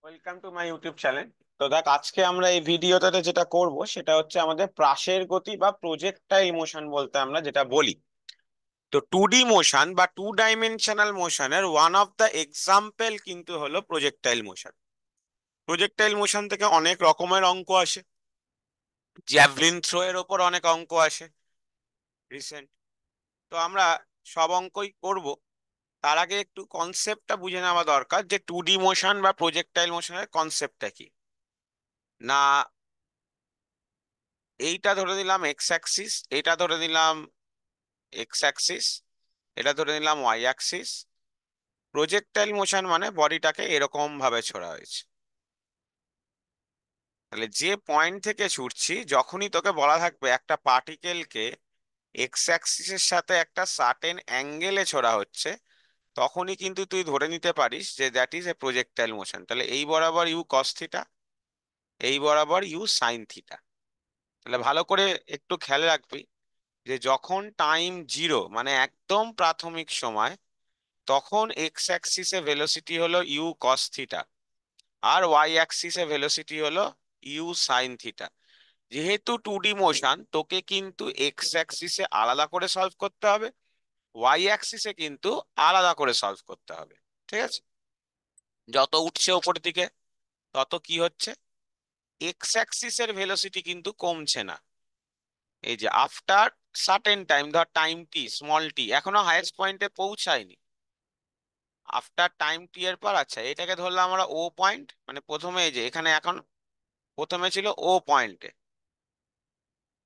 Welcome to my YouTube channel. তো দেখ, আজকে আমরা এই ভিডিওটাতে যেটা করব সেটা হচ্ছে আমাদের প্রাসের গতি বা প্রজেক্টাইল মোশন বলতে আমরা যেটা বলি। তো টু ডি মোশন বা টু ডাইমেনশনাল মোশনের ওয়ান অফ দ্য এক্সাম্পল কিন্তু হলো প্রজেক্টাইল মোশন। প্রজেক্টাইল মোশন থেকে অনেক রকমের অঙ্ক আসে। জ্যাভলিন থ্রো এর ওপর অনেক অঙ্ক আসে রিসেন্ট। তো আমরা সব অঙ্কই করব। তার আগে একটু কনসেপ্টটা বুঝে নেওয়া দরকার যে টু ডি মোশন বা প্রজেক্টাইল মোশনের কনসেপ্টটা কি। না, এইটা ধরে দিলাম এক্স অ্যাক্সিস, এইটা ধরে দিলাম এক্স অ্যাক্সিস, এটা ধরে নিলাম ওয়াই অ্যাক্সিস। প্রজেক্টাইল মোশন মানে বডিটাকে এরকম ভাবে ছোড়া হয়েছে। তাহলে যে পয়েন্ট থেকে ছুটছি, যখনই তোকে বলা থাকবে একটা পার্টিকেলকে এক্স অ্যাক্সিসের সাথে একটা সার্টেন অ্যাঙ্গেলে ছোড়া হচ্ছে, তখনই কিন্তু তুই ধরে নিতে পারিস যে that is a projectile motion. তাহলে এই বরাবর ইউ কস থিটা, এই বরাবর ইউ সাইন থিটা। তাহলে ভালো করে একটু খেয়াল রাখবি যে যখন টাইম জিরো মানে একদম প্রাথমিক সময়, তখন এক্স অ্যাক্সিসে ভেলোসিটি হলো ইউ কস থিটা, আর ওয়াই অ্যাক্সিসে ভেলোসিটি হলো ইউ সাইন থিটা। যেহেতু টু ডি মোশন, তোকে কিন্তু এক্স অ্যাক্সিসে আলাদা করে সলভ করতে হবে, ওয়াই অ্যাক্সিসে কিন্তু আলাদা করে সলভ করতে হবে। ঠিক আছে? যত উঠছে উপর দিকে তত কি হচ্ছে, এক্স অ্যাক্সিসের ভেলোসিটি কিন্তু কমছে না। এই যে আফটার সার্টেন টাইম, ধর টাইম টি, স্মল টি, এখনো হাইয়েস্ট পয়েন্টে পৌঁছায়নি। আফটার টাইম টি এর পর, আচ্ছা এটাকে ধরলাম আমরা ও পয়েন্ট, মানে প্রথমে এই যে এখানে এখন প্রথমে ছিল ও পয়েন্টে,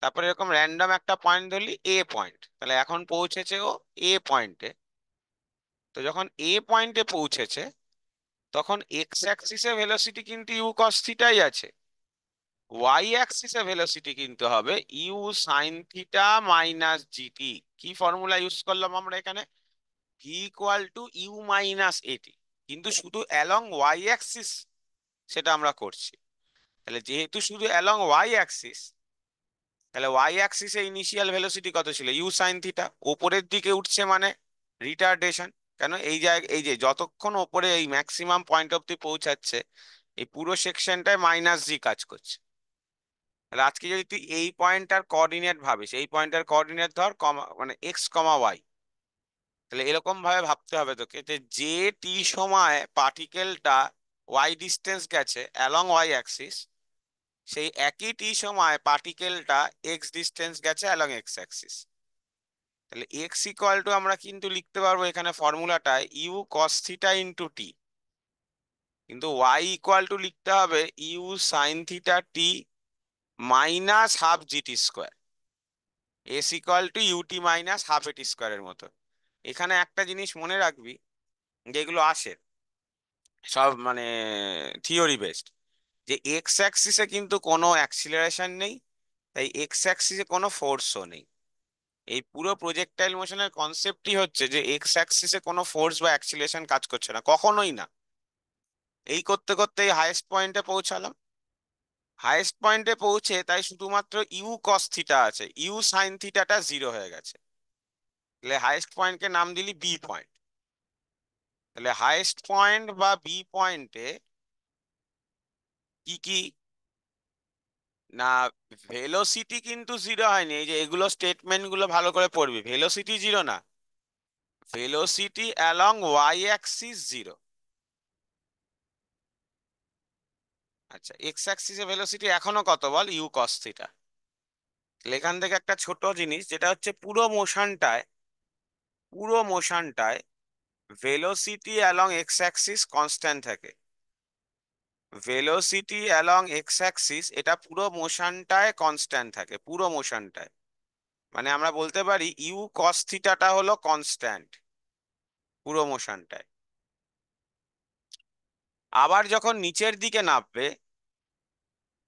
তারপরে এরকম র্যান্ডম একটা পয়েন্ট ধরলি এ পয়েন্ট, তাহলে এখন পৌঁছেছে ও এ পয়েন্টে। তো যখন এ পয়েন্টে পৌঁছেছে, তখন এক্স অ্যাক্সিসে ভেলোসিটি কিন্তু ইউ কস থিটাই আছে, ওয়াই অ্যাক্সিসে ভেলোসিটি কিন্তু হবে u sine theta minus gt. কি ফর্মুলা ইউজ করলাম আমরা এখানে? V equal to u minus at, কিন্তু শুধু অ্যালং ওয়াই অ্যাক্সিস সেটা আমরা করছি। তাহলে যেহেতু শুধু অ্যালং ওয়াই অ্যাক্সিস, তাহলে ওয়াই অ্যাক্সিসে ইনিশিয়াল ভেলোসিটি কত ছিল? U sine theta. ওপরের দিকে উঠছে মানে রিটার্ডেশন। কেন? এই জায়গা, এই যে যতক্ষণ ওপরে এই ম্যাক্সিমাম পয়েন্ট অব্দি পৌঁছাচ্ছে, এই পুরো সেকশনটায় মাইনাস জি কাজ করছে। তাহলে আজকে যদি তুই এই পয়েন্টটার কোঅর্ডিনেট ভাবিস, এই পয়েন্টটার কোঅর্ডিনেট ধর কমা মানে এক্স কমা ওয়াই, তাহলে এরকম ভাবে ভাবতে হবে তোকে যে যে টি সময় পার্টিকেলটা ওয়াই ডিস্টেন্স গেছে অ্যালং ওয়াই অ্যাক্সিস, সেই একই টি সময় পার্টিকেলটা এক্স ডিস্টেন্স গেছে অ্যালং এক্স অ্যাক্সিস। তাহলে এক্স ইকুয়াল টু আমরা কিন্তু লিখতে পারবো এখানে ফর্মুলাটায় u cos theta into t, কিন্তু ওয়াই ইকুয়াল টু লিখতে হবে u sine theta t minus half g t square. S equal to u t minus half a t স্কোয়ারের মতো। এখানে একটা জিনিস মনে রাখবি, যেগুলো আসে সব মানে থিওরি বেসড, যে এক্স অ্যাক্সিসে কিন্তু কোনো অ্যাক্সিলারেশন নেই, তাই এক্স অ্যাক্সিসে কোনো ফোর্সও নেই। এই পুরো প্রজেক্টাইল মোশনের কনসেপ্টই হচ্ছে যে এক্স অ্যাক্সিসে কোনো ফোর্স বা অ্যাক্সিলারেশন কাজ করছে না, কখনোই না। এই করতে করতে এই হাইয়েস্ট পয়েন্টে পৌঁছালাম। হাইয়েস্ট পয়েন্টে পৌঁছে তাই শুধুমাত্র ইউ কস থিটা আছে, ইউ সাইন থিটাটা জিরো হয়ে গেছে। তাহলে হাইয়েস্ট পয়েন্টকে নাম দিলি বি পয়েন্ট। তাহলে হাইয়েস্ট পয়েন্ট বা বি পয়েন্টে কি কি, না, ভেলোসিটি কিন্তু জিরো হয়নি। এই যে এগুলো স্টেটমেন্ট গুলো ভালো করে পড়বি, ভেলোসিটি জিরো না, velocity along y axis zero. আচ্ছা, এক্স অ্যাক্সিসে ভেলোসিটি এখনো কত বল? You cos theta. তাহলে এখান থেকে একটা ছোট জিনিস, যেটা হচ্ছে পুরো মোশনটায় velocity along x axis constant থাকে। ভেলোসিটি অ্যালং এক্স অ্যাক্সিস এটা পুরো মোশনটায় কনস্ট্যান্ট থাকে, পুরো মোশনটায়। মানে আমরা বলতে পারি ইউ কস থিটাটা হলো কনস্ট্যান্ট পুরো মোশনটায়। আবার যখন নিচের দিকে নামবে,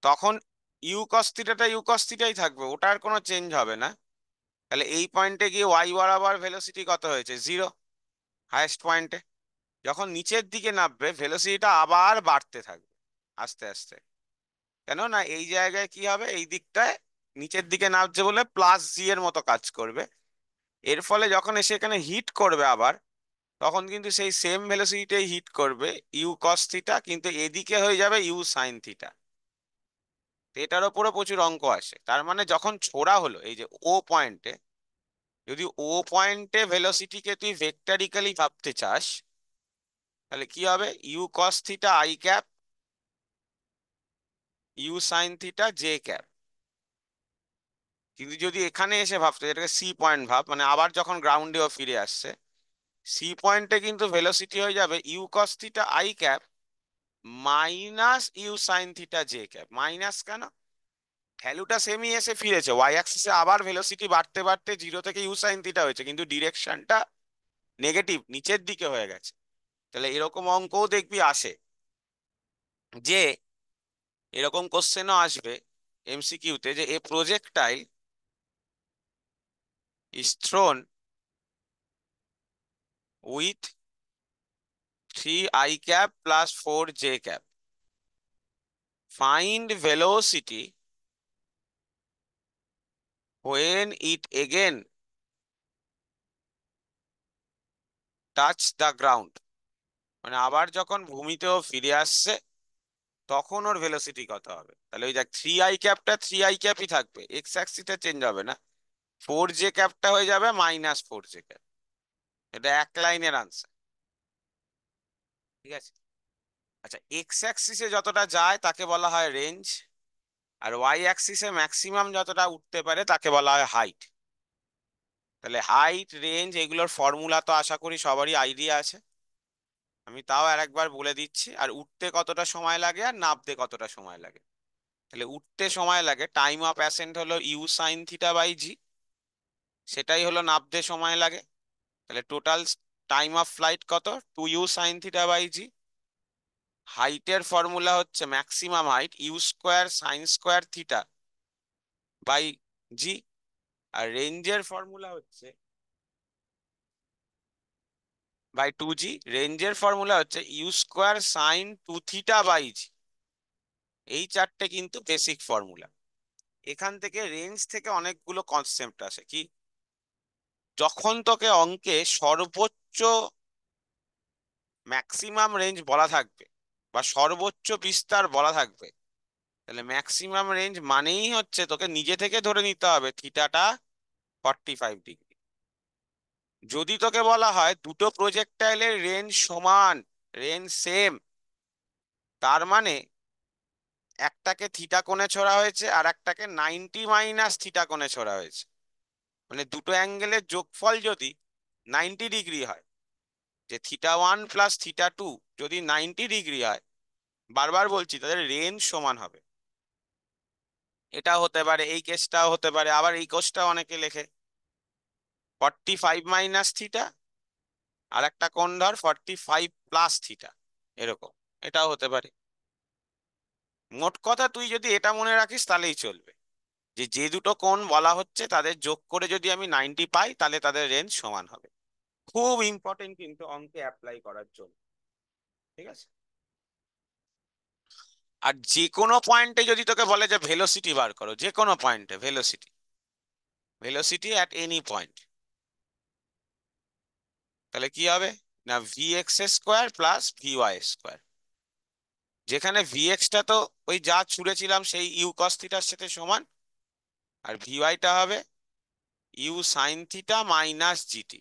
তখন ইউ কস থিটাটা ইউ কস থিটাই থাকবে, ওটার কোনো চেঞ্জ হবে না। তাহলে এই পয়েন্টে গিয়ে ওয়াই বরাবর ভেলোসিটি কত হয়েছে? জিরো, হাইয়েস্ট পয়েন্টে। যখন নিচের দিকে নামবে, ভেলোসিটিটা আবার বাড়তে থাকবে আস্তে আস্তে। কেন না, এই জায়গায় কি হবে, এই দিকটায় নিচের দিকে নামছে বলে প্লাস জি এর মতো কাজ করবে। এর ফলে যখন এসে এখানে হিট করবে আবার, তখন কিন্তু সেই সেম ভেলোসিটিটাই হিট করবে, ইউ কস থিটা, কিন্তু এদিকে হয়ে যাবে ইউ সাইন থিটা। এটার ওপরও প্রচুর অঙ্ক আসে। তার মানে যখন ছোড়া হলো এই যে ও পয়েন্টে, যদি ও পয়েন্টে ভেলোসিটিকে তুই ভেক্টরিক্যালি ভাবতে চাস, তাহলে কি হবে? U cos theta i cap, u sine theta j cap. কিন্তু যদি এখানে এসে ভাবতে, এটাকে সি পয়েন্ট ভাব, মানে আবার যখন গ্রাউন্ডেও ফিরে আসছে, সি পয়েন্টে কিন্তু ভেলোসিটি হয়ে যাবে u cos theta i cap minus u sine theta j cap. Minus কেন? ভ্যালুটা সেমই এসে ফিরেছে, ওয়াই অ্যাক্সিসে আবার ভেলোসিটি বাড়তে বাড়তে জিরো থেকে ইউ সাইন থিটা হয়েছে, কিন্তু ডিরেকশনটা নেগেটিভ, নিচের দিকে হয়ে গেছে। তাহলে এরকম অঙ্কও দেখবি আসে, যে এরকম কোশ্চেনও আসবে এমসিকিউতে, যে a projectile is thrown with 3 i cap plus 4 j cap. Find velocity when it again touch the ground. মানে আবার যখন ভূমিতেও ফিরে আসছে, তখন ওর ভেলোসিটি কত হবে? তাহলে ওই দেখ, 3 i ক্যাপটা 3 i ক্যাপই থাকবে, এক্স অ্যাক্সিসটা চেঞ্জ হবে না। 4 j ক্যাপটা হয়ে যাবে -4 j ক্যাপ। এটা এক লাইনের আনসার। ঠিক আছে। আচ্ছা, এক্স অ্যাক্সিসে যতটা যায় তাকে বলা হয় রেঞ্জ, আর ওয়াই অ্যাক্সিসে ম্যাক্সিমাম যতটা উঠতে পারে তাকে বলা হয় হাইট। তাহলে হাইট, রেঞ্জ, এগুলোর ফর্মুলা তো আশা করি সবারই আইডিয়া আছে। আমি তাও আরেকবার বলে দিচ্ছি। আর উঠতে কতটা সময় লাগে আর নামতে কতটা সময় লাগে? তাহলে উঠতে সময় লাগে, টাইম অফ অ্যাসেন্ট হলো ইউ সাইন থিটা বাই জি, সেটাই হলো নামতে সময় লাগে। তাহলে টোটাল টাইম অফ ফ্লাইট কত? 2u sin θ/g। হাইটের ফর্মুলা হচ্ছে maximum height u square sine square theta by g. আর রেঞ্জের ফর্মুলা হচ্ছে বাই 2g। রেঞ্জের ফর্মুলা হচ্ছে ইউ স্কোয়ার সাইন 2θ/g। এই চারটে কিন্তু বেসিক ফর্মুলা। এখান থেকে রেঞ্জ থেকে অনেকগুলো কনসেপ্ট আসে। কি? যখন তোকে অঙ্কে সর্বোচ্চ ম্যাক্সিমাম রেঞ্জ বলা থাকবে বা সর্বোচ্চ বিস্তার বলা থাকবে, তাহলে ম্যাক্সিমাম রেঞ্জ মানেই হচ্ছে তোকে নিজে থেকে ধরে নিতে হবে থিটাটা 45 ডিগ্রি। যদি তোকে বলা হয় দুটো প্রজেক্টাইলের রেঞ্জ সমান, রেঞ্জ সেম, তার মানে একটাকে থিটা কোণে ছোড়া হয়েছে আর একটাকে 90 - থিটা কোণে ছোড়া হয়েছে। মানে দুটো অ্যাঙ্গেলের যোগফল যদি 90 ডিগ্রি হয়, যে θ1 প্লাস θ2 যদি 90 ডিগ্রি হয়, বারবার বলছি তাদের রেঞ্জ সমান হবে। এটা হতে পারে, এই কেসটাও হতে পারে, আবার এই কেসটাও অনেকে লেখে 45 - থিটা, আর একটা কোণ ধর 45 + থিটা, এরকম। এটাও হতে পারে। মোট কথা তুই যদি এটা মনে রাখিস তাহলেই চলবে, যে যে দুটো কোণ বলা হচ্ছে তাদের যোগ করে যদি আমি 90 পাই, তাহলে তাদের রেঞ্জ সমান হবে। খুব ইম্পর্টেন্ট কিন্তু অঙ্কে অ্যাপ্লাই করার জন্য। ঠিক আছে। আর যে কোনো পয়েন্টে যদি তোকে বলে যে ভেলোসিটি বার করো, যে কোনো পয়েন্টে velocity, velocity at any point, তাহলে কি হবে? না, vx² প্লাস vy²। যেখানে vx তো ওই যা ছুড়েছিলাম সেই ইউ কস থিটার সাথে সমান, আর ভিওয়াইটা হবে u sine theta minus g t.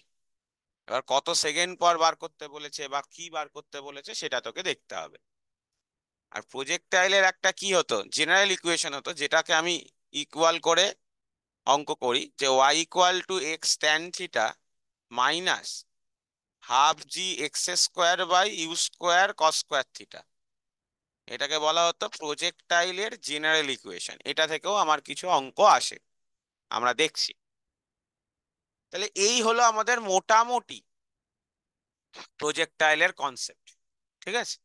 এবার কত সেকেন্ড পর বার করতে বলেছে বা কি বার করতে বলেছে সেটা তোকে দেখতে হবে। আর প্রজেক্টাইলের একটা কি হতো, জেনারেল ইকুয়েশন হতো, যেটাকে আমি ইকুয়াল করে অঙ্ক করি, যে y equal to x tan theta minus half g x² by u square cos square theta. এটাকে বলা হতো প্রজেক্টাইলের জেনারেল ইকুয়েশন। এটা থেকেও আমার কিছু অঙ্ক আসে, আমরা দেখছি। তাহলে এই হলো আমাদের মোটামুটি প্রজেক্টাইলের কনসেপ্ট। ঠিক আছে।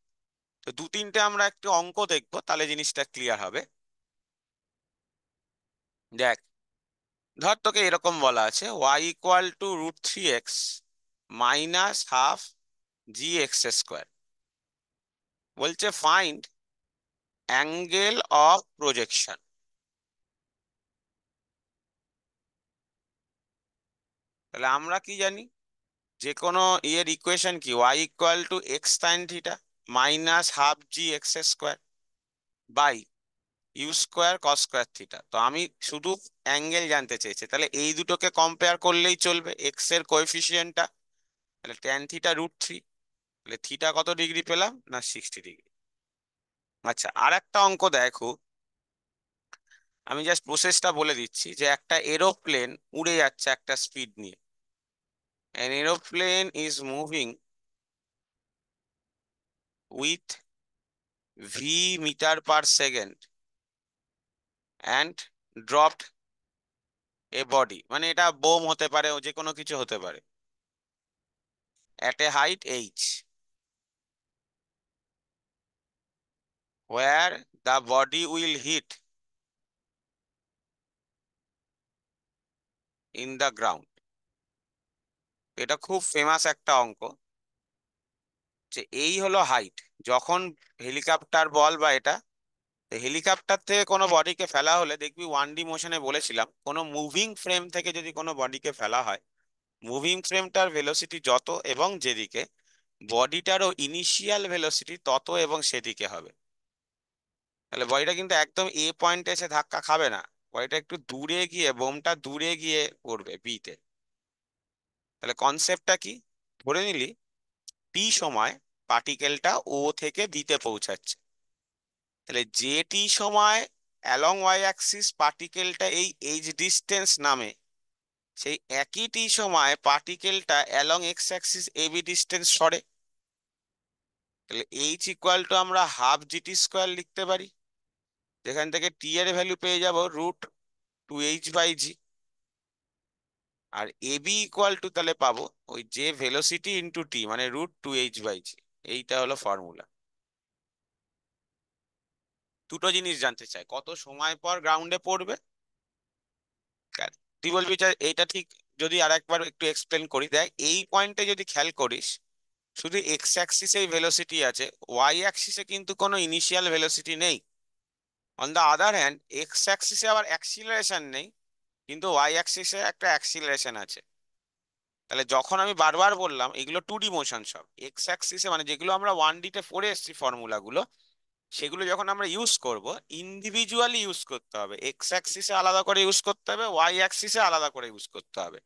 তো দু তিনটে আমরা একটু অঙ্ক দেখবো, তাহলে জিনিসটা ক্লিয়ার হবে। দেখ, ধর তোকে এরকম বলা আছে y equal to √3x minus half g x²। বলছে ফাইন্ড অ্যাঙ্গেল অফ প্রজেকশন। তাহলে আমরা কি জানি? যে কোনো ইয়ের ইকুয়েশন কি, y equal to x sine theta minus half g x square by u square cos square theta. তো আমি শুধু অ্যাঙ্গেল জানতে চেয়েছি, তাহলে এই দুটোকে কম্পেয়ার করলেই চলবে, এক্স এর কোএফিসিয়েন্টটা। তাহলে ট্যান থিটা √3, তাহলে থিটা কত ডিগ্রি পেলাম না 60 ডিগ্রি। আচ্ছা, আর একটা অঙ্ক দেখো, আমি জাস্ট প্রসেসটা বলে দিচ্ছি, যে একটা এরোপ্লেন উড়ে যাচ্ছে একটা স্পিড নিয়ে। An aeroplane is moving with v meter per second and dropped a body, মানে এটা বোম হতে পারে, ও যে কোনো কিছু হতে পারে, at a height h, where the body will hit in the ground। এটা খুব ফেমাস একটা অঙ্ক, যে এই হলো হাইট, যখন হেলিকপ্টার বল বা এটা, হেলিকপ্টার থেকে কোনো বডিকে ফেলা হলে দেখবি 1D মোশনে বলেছিলাম, কোনো মুভিং ফ্রেম থেকে যদি কোনো বডিকে ফেলা হয়, মুভিং ফ্রেমটার ভেলোসিটি যত এবং যেদিকে, বডিটারও ইনিশিয়াল ভেলোসিটি তত এবং সেদিকে হবে। তাহলে বডিটা কিন্তু একদম এ পয়েন্টে এসে ধাক্কা খাবে না, বডিটা একটু দূরে গিয়ে, বোমটা দূরে গিয়ে পড়বে বিতে। তাহলে কনসেপ্টটা কি, ধরে নিলি টি সময় পার্টিকেলটা ও থেকে বিতে পৌঁছাচ্ছে, তাহলে যে টি সময় অ্যালং ওয়াই অ্যাক্সিস পার্টিকেলটা এই এইচ ডিস্টেন্স নামে, সেই একই টি সময় পার্টিকেলটা along x axis AB distance সরে। তাহলে এইচ ইকুয়াল টু আমরা হাফ জিটি স্কোয়ার লিখতে পারি, যেখান থেকে টি এর ভ্যালু পেয়ে যাব √2h/g। R AB equal to তাহলে পাবো ওই যে ভেলোসিটি ইন্টু টি, মানে √2h/g। এইটা হলো ফর্মুলা। দুটো জিনিস জানতে চাই, কত সময় পর গ্রাউন্ডে পড়বে। তুই বলবি যে এইটা ঠিক, যদি আর একবার একটু এক্সপ্লেন করি, দেখ এই পয়েন্টে যদি খেয়াল করিস, শুধু এক্স অ্যাক্সিসেই ভেলোসিটি আছে, ওয়াই অ্যাক্সিসে কিন্তু কোনো ইনিশিয়াল ভেলোসিটি নেই। On the other hand x অ্যাক্সিসে আবার অ্যাক্সিলারেশন নেই, কিন্তু ওয়াই অ্যাক্সিসে একটা অ্যাক্সিলারেশন আছে। তাহলে যখন আমি বারবার বললাম এগুলো 2D মোশন, সব এক্স অ্যাক্সিসে, মানে যেগুলো আমরা 1D তে পড়ে এসেছি ফর্মুলাগুলো, সেগুলো যখন আমরা ইউজ করব, ইন্ডিভিজুয়ালি ইউজ করতে হবে, এক্স অ্যাক্সিসে আলাদা করে ইউজ করতে হবে, ওয়াই অ্যাক্সিসে আলাদা করে ইউজ করতে হবে।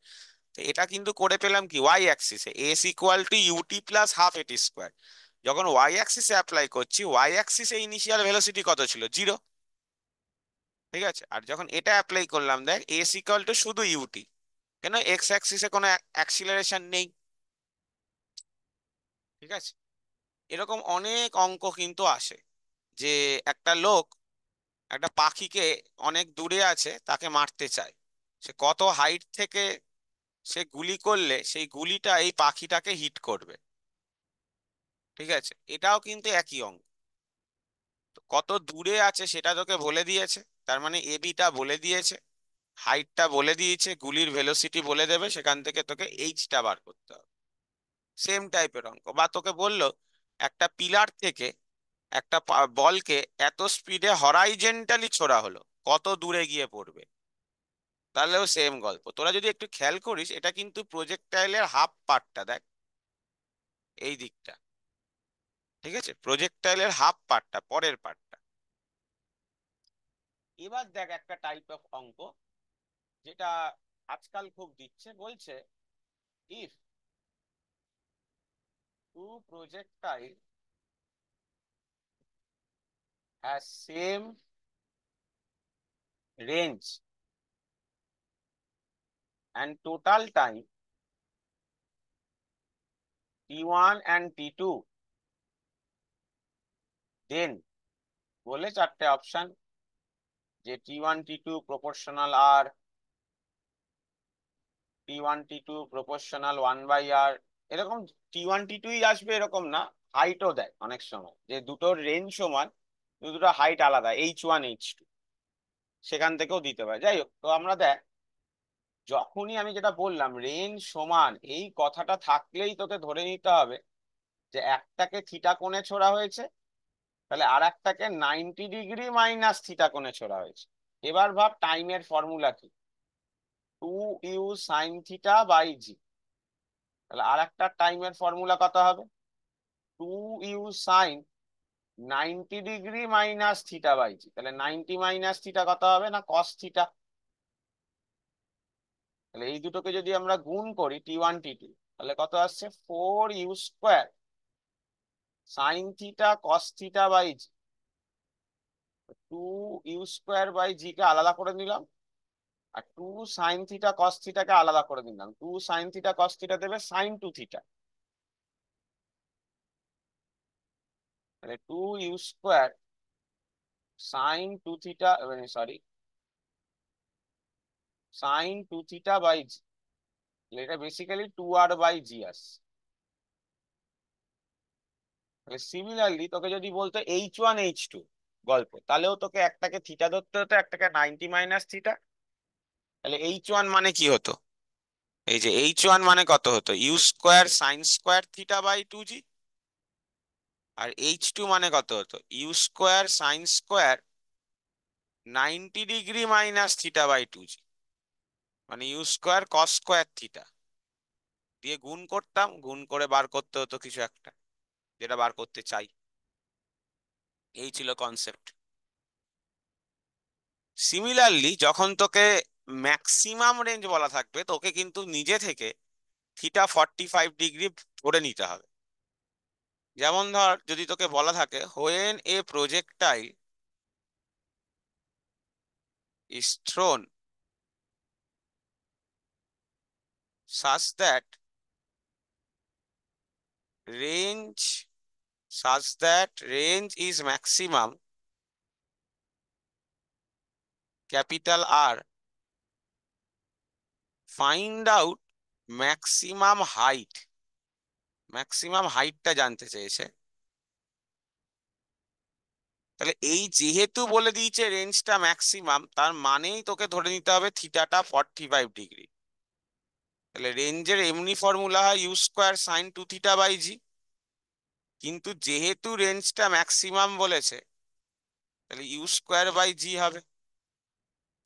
তো এটা কিন্তু করে পেলাম কি, ওয়াই অ্যাক্সিসে s equal to u t plus half a t square. যখন ওয়াই অ্যাক্সিসে অ্যাপ্লাই করছি, ওয়াই অ্যাক্সিসে ইনিশিয়াল ভেলোসিটি কত ছিল, 0। ঠিক আছে, আর যখন এটা অ্যাপ্লাই করলাম, দেখ এস ইকুয়াল টু শুধু ইউটি, কেন এক্স অ্যাক্সিসে কোনো অ্যাক্সিলারেশন নেই। ঠিক আছে, এরকম অনেক অঙ্ক কিন্তু আসে, যে একটা লোক একটা পাখিকে, অনেক দূরে আছে, তাকে মারতে চায়, সে কত হাইট থেকে সে গুলি করলে সেই গুলিটা এই পাখিটাকে হিট করবে। ঠিক আছে, এটাও কিন্তু একই অঙ্ক, তো কত দূরে আছে সেটা তোকে বলে দিয়েছে, তার মানে এবিটা বলে দিয়েছে, হাইটটা বলে দিয়েছে, গুলির ভেলোসিটি বলে দেবে, সেখান থেকে তোকে এইচটা বার করতে হবে। সেম টাইপের অঙ্ক, বা তোকে বললো একটা পিলার থেকে একটা বলকে এত স্পিডে হরাইজেন্টালি ছোড়া হলো, কত দূরে গিয়ে পড়বে। তাহলেও সেম গল্প, তোরা যদি একটু খেয়াল করিস, এটা কিন্তু প্রজেক্টাইলের হাফ পার্টটা দেখ, এই দিকটা। ঠিক আছে, প্রজেক্টাইলের হাফ পার্টটা, পরের পার্টটা। এবার দেখ একটা টাইপ অফ অঙ্ক, যেটা আজকাল খুব দিচ্ছে, বলছে if two projectile has same range and total time t1 and t2, then বলে চারটে অপশন, যে t1 t2 প্রপোর্শনাল আর, t1 t2 প্রপোর্শনাল 1/r, এরকম t1 t2ই আসবে এরকম না, হাইটও দেয় অনেক সময়, যে দুটোর রেঞ্জ সমান কিন্তু দুটো হাইট আলাদা, h1 h2, সেখান থেকেও দিতে পারে। যাই হোক, তো আমরা দেখ, যখনই আমি যেটা বললাম রেঞ্জ সমান, এই কথাটা থাকলেই তোকে ধরে নিতে হবে যে একটাকে থিটা কোণে ছোড়া হয়েছে, তাহলে আর একটাকে 90 ডিগ্রি মাইনাস থিটা কোণে ছোড়া হয়েছে। এবার ভাব টাইমের ফর্মুলা কি, 2u sin θ/g। তাহলে আর একটা টাইমের ফর্মুলা কত হবে? 2u sin 90 degree minus theta by g. তাহলে 90 মাইনাস থিটা কত হবে না কস থিটা। তাহলে এই দুটোকে যদি আমরা গুণ করি T1 T2, তাহলে কত আসছে? 4u² sine theta cos theta by g. 2u² কে আলাদা করে নিলাম, আর 2 sin θ cos θ আলাদা করে নিলাম। 2 sin θ cos θ দেবে sin 2θ। তাহলে 2u² sin 2θ, sorry, sin 2θ/g। এটা বেসিক্যালি 2r/g আসছে। সিমিলারলি তোকে যদি বলতো H1 H2 গল্প, তাহলেও তোকে একটাকে থিটা ধরতে হতো, একটাকে 90 - θ। তাহলে H1 মানে কি হতো? এই যে H1 মানে কত হতো? u² sin² θ/2g। আর H2 মানে কত হতো? u² sin² 90 degree minus θ/2g, মানে u² cos² θ দিয়ে গুণ করতাম, গুণ করে বার করতে হতো কিছু একটা, যেটা বার করতে চাই। এই ছিল কনসেপ্ট। সিমিলারলি যখন তোকে ম্যাক্সিমাম রেঞ্জ বলা থাকবে, তোকে কিন্তু নিজে থেকে θ45 ডিগ্রি ধরে নিতে হবে। যেমন ধর, যদি তোকে বলা থাকে when a projectile is thrown such that range is maximum, capital R, find out maximum height। Maximum হাইটটা জানতে চেয়েছে। তাহলে এই যেহেতু বলে দিয়েছে রেঞ্জটা ম্যাক্সিমাম, তার মানেই তোকে ধরে নিতে হবে থিটাটা 45 ডিগ্রি। তাহলে রেঞ্জের এমনি ফর্মুলা হয় u²sin 2θ/g, কিন্তু যেহেতু রেঞ্জটা ম্যাক্সিমাম বলেছে, তাহলে u²/g হবে,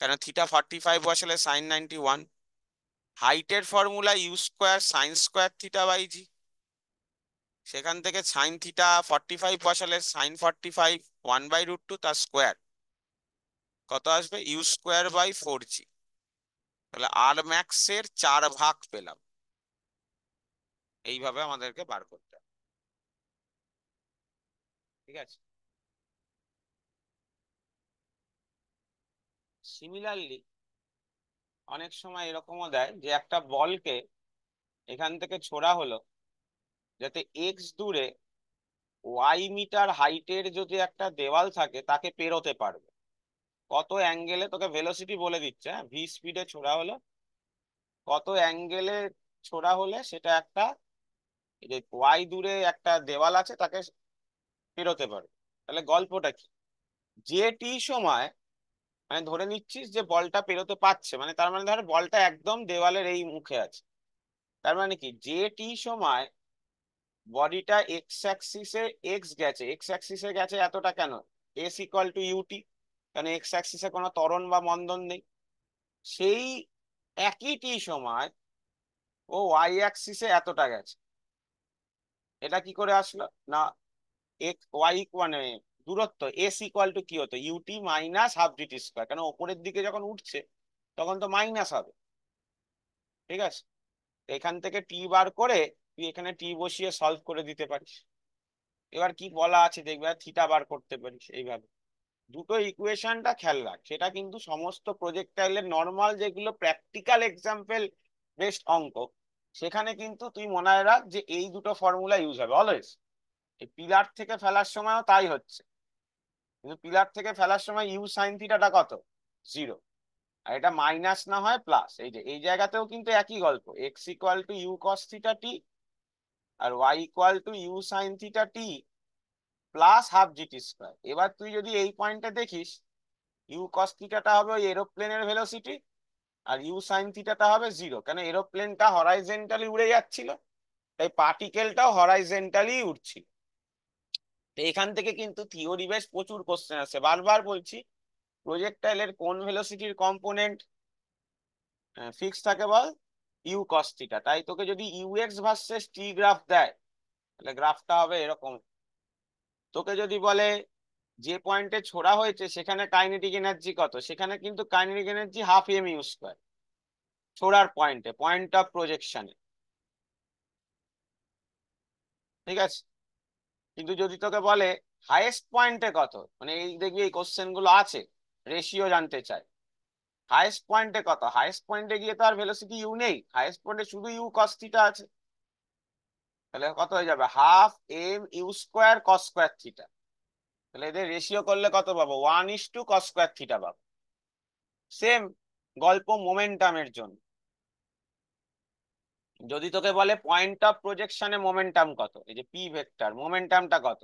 কেন θ45 বসালে sin 91। হাইটের ফর্মুলা u²sin²θ/g, সেখান থেকে sin θ45 বসালে sin 45 1/√2 তার স্কোয়ার, কত আসবে? u²/4g। তাহলে আর ম্যাক্স এর 4 ভাগ পেলাম। এইভাবে আমাদেরকে বার করতে হবে। ঠিক আছে। সিমিলারলি অনেক সময় এরকমও দেয় যে একটা বলকে এখান থেকে ছোড়া হলো, যাতে এক্স দূরে y মিটার হাইটের যদি একটা দেওয়াল থাকে তাকে পেরোতে পারবে। কত অ্যাঙ্গেলে তোকে ভেলোসিটি বলে দিচ্ছে, হ্যাঁ, ভি স্পিডে ছোড়া হলো, কত অ্যাঙ্গেলে ছোড়া হলে সেটা একটা, এই যে ওয়াই দূরে একটা দেওয়াল আছে তাকে পেরোতে পারবে। তাহলে গল্পটা কি? যে টি সময়, মানে ধরে নিচ্ছিস যে বলটা পেরোতে পারছে, মানে তার মানে ধর বলটা একদম দেওয়ালের এই মুখে আছে। তার মানে কি, যে টি সময় বডিটা এক্স অ্যাক্সিসে গেছে এতটা, কেন? s = ut, কারণ এক্স অ্যাক্সিসে কোনো ত্বরণ বা মন্দন নেই। সেই একই টি সময় ও ওয়াই অ্যাক্সিসে এতটা গেছে। এটা কি করে আসলো না, এক্স ওয়াই মানে দূরত্ব s = কি হতো? U t minus half d t square, কেন ওপরের দিকে যখন উঠছে তখন তো মাইনাস হবে। ঠিক আছে। এখান থেকে টি বার করে তুই এখানে টি বসিয়ে সলভ করে দিতে পারিস। এবার কি বলা আছে দেখবে, থিটা বার করতে পারিস এইভাবে। দুটো ইকুয়েশনটা খেয়াল রাখ, সেটা কিন্তু সমস্ত প্রজেক্টাইলের নর্মাল যেগুলো প্র্যাকটিক্যাল এক্সাম্পল বেসড অঙ্ক, সেখানে কিন্তু তুই মনে রাখ যে এই দুটো ফর্মুলা ইউজ হবে অলওয়েজ। এই পিলার থেকে ফেলার সময়ও তাই হচ্ছে, কিন্তু পিলার থেকে ফেলার সময় u sin θ কত? 0। আর এটা মাইনাস না হয় প্লাস। এই যে এই জায়গাতেও কিন্তু একই গল্প, x = u cos θ t আর y = u sin θ t plus half g t square. এবার তুই যদি এই পয়েন্টে দেখিস, u cos θ হবে ওই এরোপ্লেনের ভেলোসিটি, আর u sin θ হবে 0, কেন এরোপ্লেনটা হরাইজেন্টালি উড়ে যাচ্ছিল, তাই পার্টিকেলটাও হরাইজেন্টালি উঠছিল। তো এখান থেকে কিন্তু থিওরি বেশ প্রচুর কোশ্চেন আছে। বারবার বলছি, প্রজেক্টাইলের কোন ভেলোসিটির কম্পোনেন্ট ফিক্স থাকে বল? You cos theta. তাই তোকে যদি ইউএক্স ভার্সেস টি গ্রাফ দেয়, তাহলে গ্রাফটা হবে এরকম। তোকে যদি বলে যে পয়েন্টে ছোড়া হয়েছে সেখানে কাইনেটিক এনার্জি কত, সেখানে কিন্তু kinetic energy half m u square ছোড়ার পয়েন্টে, পয়েন্ট অফ প্রজেকশনে, ঠিক আছে। কিন্তু যদি তোকে বলে হাইয়েস্ট পয়েন্টে কত, মানে এই দেখবি এই কোশ্চেন গুলো আছে, রেশিও জানতে চায়, হাইয়েস্ট পয়েন্টে কত, হাইয়েস্ট পয়েন্টে গিয়ে তো আর ভেলোসিটি ইউ নেই, হাইয়েস্ট পয়েন্টে শুধু ইউ কস থিটা আছে। তাহলে কত হয়ে যাবে, half m u square cos square theta. তাহলে এদের রেশিও করলে কত পাবো, 1:2 কস স্কোয়ার থিটা পাবো। সেম গল্প মোমেন্টামের জন্য। যদি তোকে বলে পয়েন্ট অফ প্রজেকশনে মোমেন্টাম কত, এই যে পি ভেক্টর, মোমেন্টামটা কত,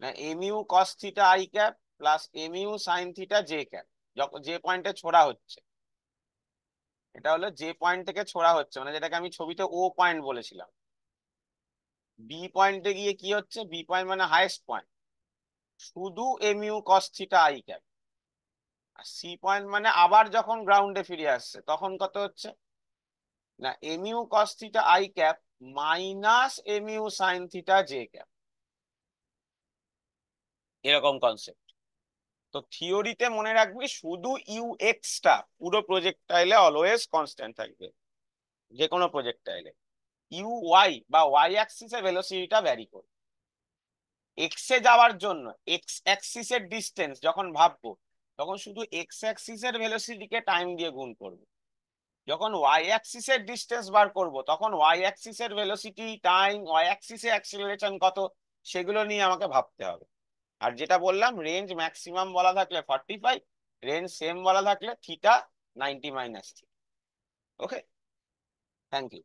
না m u cos theta i cap plus m u sine theta j cap, যখন যে পয়েন্টে ছোড়া হচ্ছে, এটা হলো যে পয়েন্ট থেকে ছোড়া হচ্ছে, মানে যেটাকে আমি ছবিতে ও পয়েন্ট বলেছিলাম। বি পয়েন্টে গিয়ে কি হচ্ছে, বি পয়েন্ট মানে হাইয়েস্ট পয়েন্ট, শুধু m u cos theta i cap. আর সি পয়েন্ট মানে আবার যখন গ্রাউন্ডে ফিরে আসছে তখন কত হচ্ছে, না m u cos theta i cap minus m u sine theta j cap, এরকম কনসেপ্ট। তো থিওরিতে মনে রাখবি শুধু ইউ এক্সটা পুরো প্রজেক্টাইলে অলওয়েজ কনস্ট্যান্ট থাকবে, যে কোনো প্রজেক্টাইলে। ইউ ওয়াই বা ওয়াই অ্যাক্সিসে ভেলোসিটিটা ভ্যারি করবে। এক্স এ যাওয়ার জন্য এক্স অ্যাক্সিসের ডিস্টেন্স যখন ভাববো, তখন শুধু এক্স অ্যাক্সিসের ভেলোসিটিকে টাইম দিয়ে গুণ করব। যখন ওয়াই অ্যাক্সিসের ডিস্টেন্স বার করব, তখন ওয়াই অ্যাক্সিসের ভেলোসিটি, টাইম, ওয়াই অ্যাক্সিসে অ্যাক্সিলারেশন কত, সেগুলো নিয়ে আমাকে ভাবতে হবে। আর যেটা বললাম, রেঞ্জ ম্যাক্সিমাম বলা থাকলে 45, রেঞ্জ সেম বলা থাকলে theta 90 - theta. Okay, thank you.